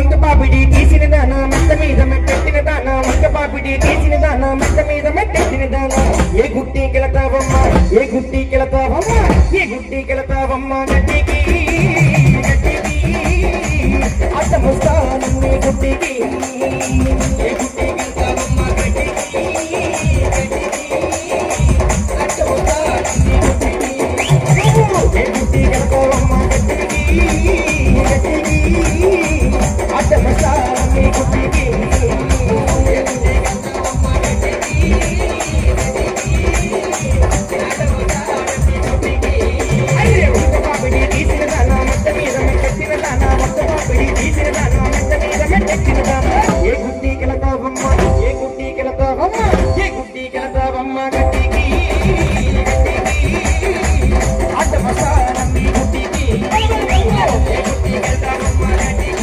వంక పాపిడి తీసిన దానా మెత్త మీద మెట్టెట్టిన దానా వంక పాపిడి తీసిన దానా మెత్త మీద మెట్టెట్టిన దానా ఏ గుట్టి కెళతావమ్మ ఏ గుట్టి కెళతావమ్మ ఏ గుట్టి కెళతావమ్మ గట్టికి గట్టికి అడ్డముస్తాను నీ గుట్టికి ఏ గుట్టి కెళతావమ్మ గట్టికి గట్టికి అడ్డముస్తాను నీ గుట్టికి ఏ గుట్టి కెళతావమ్మ గట్టికి గట్టికి అడ్డముస్తాను నీ గుట్టికి ఏ గుడ్డి కెళతావమ్మ ఏ గుడ్డి కెళతావమ్మ ఏ గుడ్డి కెళతావమ్మ గట్టికి అడ్డమసానం నీ గుడ్డికి ఏ గుడ్డి కెళతావమ్మ గట్టికి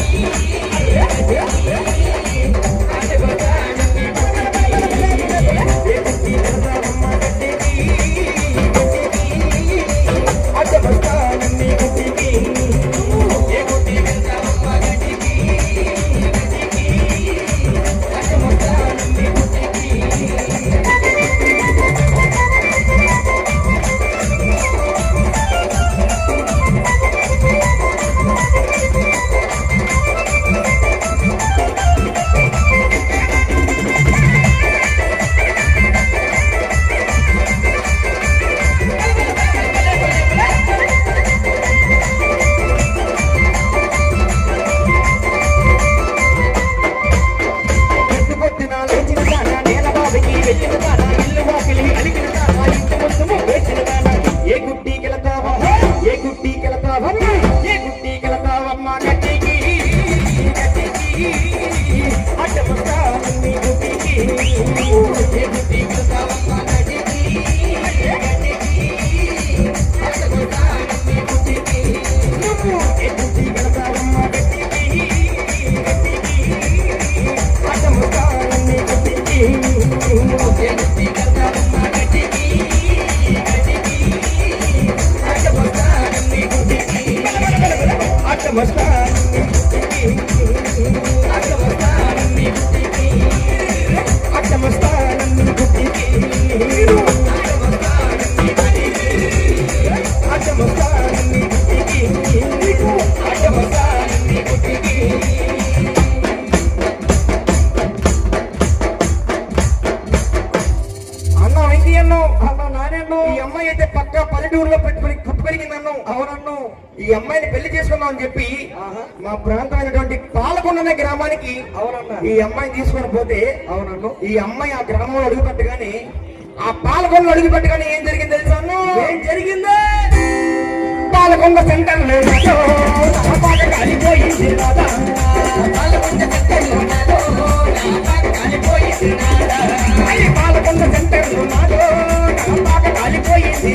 అడ్డమసానం నీ గుడ్డికి ఏ గుడ్డి కెళతావమ్మ గట్టికి అడ్డమసానం నీ గుడ్డికి ఏ గుడ్డి కెళతావమ్మ గట్టికి ఈ అమ్మాయి అయితే పక్క పల్లెటూరులో పెరిగిందన్ను అవునన్ను ఈ అమ్మాయిని పెళ్లి చేసుకుందాం అని చెప్పి మా ప్రాంతమైనటువంటి పాలకొండ గ్రామానికి అవునన్నా ఈ అమ్మాయిని తీసుకొని పోతే అవునన్ను ఈ అమ్మాయి ఆ గ్రామంలో అడుగుపెట్టగానే ఆ పాలకొండలో అడుగుపెట్టగానే ఏం జరిగింది తెలుసా ఏం జరిగింది పాలకొండ సెంటర్ కాలిపోయింది పాలకొండ సెంటర్ కాలిపోయింది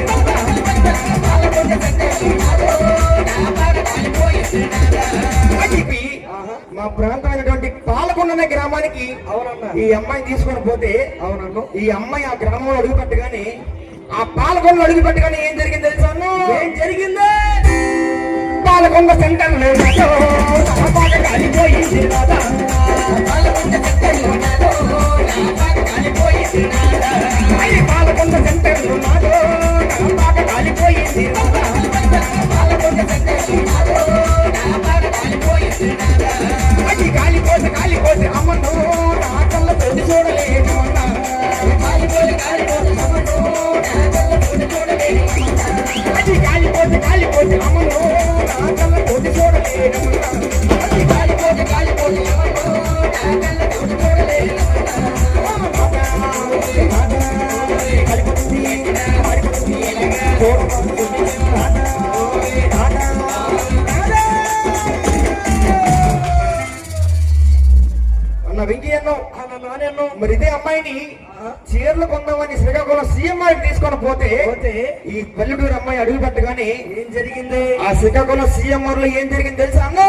మా ప్రాంతమైనటువంటి పాలకొండ గ్రామానికి అవునన్నా ఈ అమ్మాయిని తీసుకొని పోతే అవునన్ను ఈ అమ్మాయి ఆ గ్రామంలో అడుగుపెట్టగానే ఆ పాలకొండలో అడుగుపెట్టగానే ఏం జరిగింది తెలుసా ఏం జరిగింది పాలకొండ సెంటర్ కాలిపోయింది పాలకొండ సెంటర్ కాలిపోయింది అది కాలిపోతే అమ్మను నా కళ్ళ తోటి చూడలేదు అది కాలిపోతే అమ్మను నా కళ్ళ తోటి చూడలేదు కాలిపోతే అమ్మను నా కళ్ళ తోటి చూడలేదు మరి ఇదే అమ్మాయిని చీరలు కొందామని శ్రీకాకుళం సీఎం తీసుకొని పోతే ఈ పల్లెటూరు అమ్మాయి అడుగు పెట్టగానే ఏం జరిగింది ఆ శ్రీకాకుళం సీఎం లో ఏం జరిగింది తెలుసా అన్నో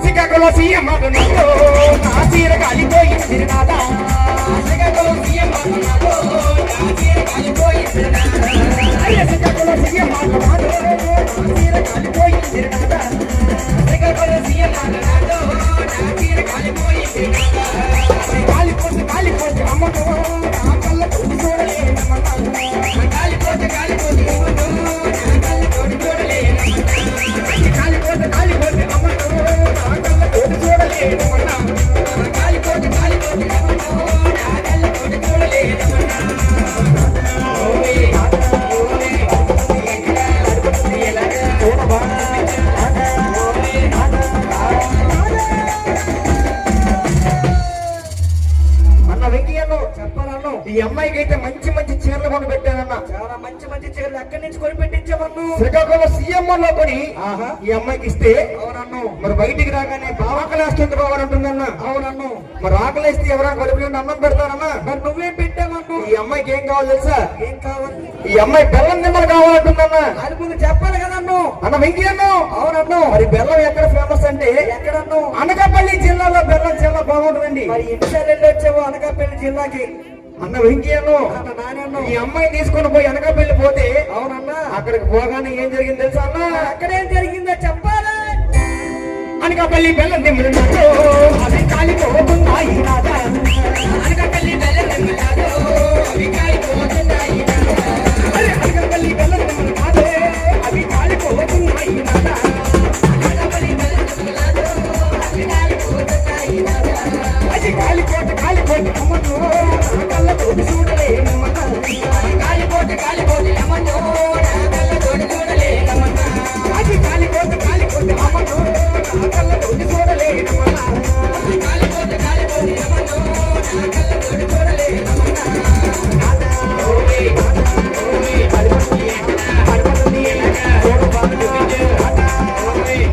శ్రీకాకుళం సీఎం నా చీర కాలిపోయింది నాదా శ్రీకాకుళం సీఎం శ్రీకాకుళం సీఎం చీర కాలిపోయింది నాదా శ్రీకాకుళం సీఎం కాలిపోతే కాలిపోతే అమ్మను నా కళ్ళతోటి చూడలేనమ్మన్నా కాలిపోతే కాలిపోతే అమ్మను నా కళ్ళతోటి చూడలేనమ్మన్నా కాలిపోతే కాలిపోతే అమ్మను నా కళ్ళతోటి చూడలేనమ్మన్నా కాలిపోతే కాలిపోతే అమ్మను నా కళ్ళతోటి చూడలేనమ్మన్నా చూడవా చెప్పాలను ఈ అమ్మాయికి అయితే మంచి మంచి చీరలు కొని పెట్టానన్న చాలా మంచి మంచి చీరలు ఎక్కడి నుంచి కొని పెట్టించామన్ను శ్రీకాకుళం సీఎంఆర్ లో కొని ఈ అమ్మాయికి ఇస్తే అవునన్ను మరి బయటికి రాగానే బావాకలేస్తుంది బావాలంటుందన్న అవునన్ను మరి ఆకలేస్తే ఎవరైనా కడుపులో అన్నం పెడతారన్నా మరి నువ్వేం పెట్టావన్ను ఈ అమ్మాయికి ఏం కావాలి తెలుసా ఏం కావాలి ఈ అమ్మాయి బెల్లం నిమ్మలు కావాలంటుందన్న అది ముందు చెప్పాలి కదన్ను అన్న వెంకీ అన్ను అవునన్ను మరి బెల్లం ఎక్కడ ఫేమస్ అంటే ఎక్కడన్ను అనకాపల్లి జిల్లాలో బెల్లం చాలా బాగుంటుందండి మరి ఇంటిసారి వెళ్ళి వచ్చావు అనకాపల్లి జిల్లాకి అన్న వెంకయ్యను ఈ అమ్మాయి తీసుకొని పోయి అనకాపల్లి పోతే అవునన్నా అక్కడికి పోగానే ఏం జరిగింది తెలుసా అన్న అక్కడేం జరిగిందో చెప్పాలి అనకాపల్లి బెల్లం నిమ్మలు అవి కాలిపోతున్నాయి అనకాపల్లి బెల్లం నిమ్మలు అవి కాలిపోతున్నాయి అనకాపల్లి బెల్లం నిమ్మలు కాదే అవి కాలిపోతున్నాయి అనకాపల్లి బెల్లం నిమ్మలు అవి కాలిపోతున్నాయి అది కాలిపోతే కాలిపోతే అమ్మను నా కళ్ళతోటి చూడలేనమ్మన్నా కాలిపోతే కాలిపోతే అమ్మను నా కళ్ళతోటి చూడలేనమ్మన్నా అది కాలిపోతే కాలిపోతే అమ్మను నా కళ్ళతోటి చూడలేనమ్మన్నా కాలిపోతే కాలిపోతే అమ్మను నా కళ్ళతోటి చూడలేనమ్మన్నా ఓయ్ ఓయ్ పడిపోయి పడిపోయి చూడు బాగుంది ఓయ్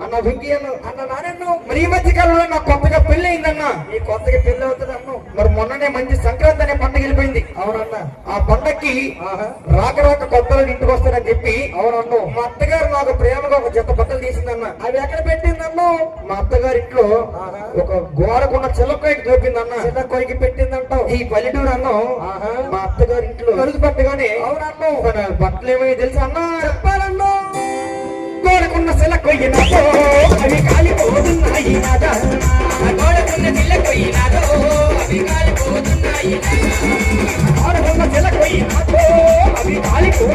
అన్న వెంకయ్యను అన్న నానన్ను మరి ఈ మధ్య కాలంలో నాకు కొత్తగా పెళ్లి అయిందన్న ఈ కొత్తగా పెళ్లి అవుతుంది అన్న మరి మొన్ననే మంచి సంక్రాంతి అనే పండుగ వెళ్ళిపోయింది అవునన్న ఆ పండక్కి రాక రాక కొత్తలు ఇంటికి వస్తారని చెప్పి అవునన్ను మా అత్తగారు నాకు ప్రేమగా ఒక జత బట్టలు తీసిందన్న అవి ఎక్కడ పెట్టిందన్ను మా అత్తగారి ఇంట్లో ఒక గోడకున్న చిల్లకొయ్యకి దోపిందన్న చిల్లకొయ్యకి పెట్టిందంట ఈ పల్లెటూరు అన్నం మా అత్తగారి ఇంట్లో కలుగు పెట్టగానే అవునన్ను బట్టలు ఏమో తెలుసా అన్న చెప్పాలన్ను గోడకున్న శిల కొయ్యినాదో అవి కాలిపోతున్నాయి నాదా గోడకున్న శిల కొయ్యినాదో అవి కాలిపోతున్నాయి గోడకున్న శిల కొయ్యినాదో అవి కాలిపో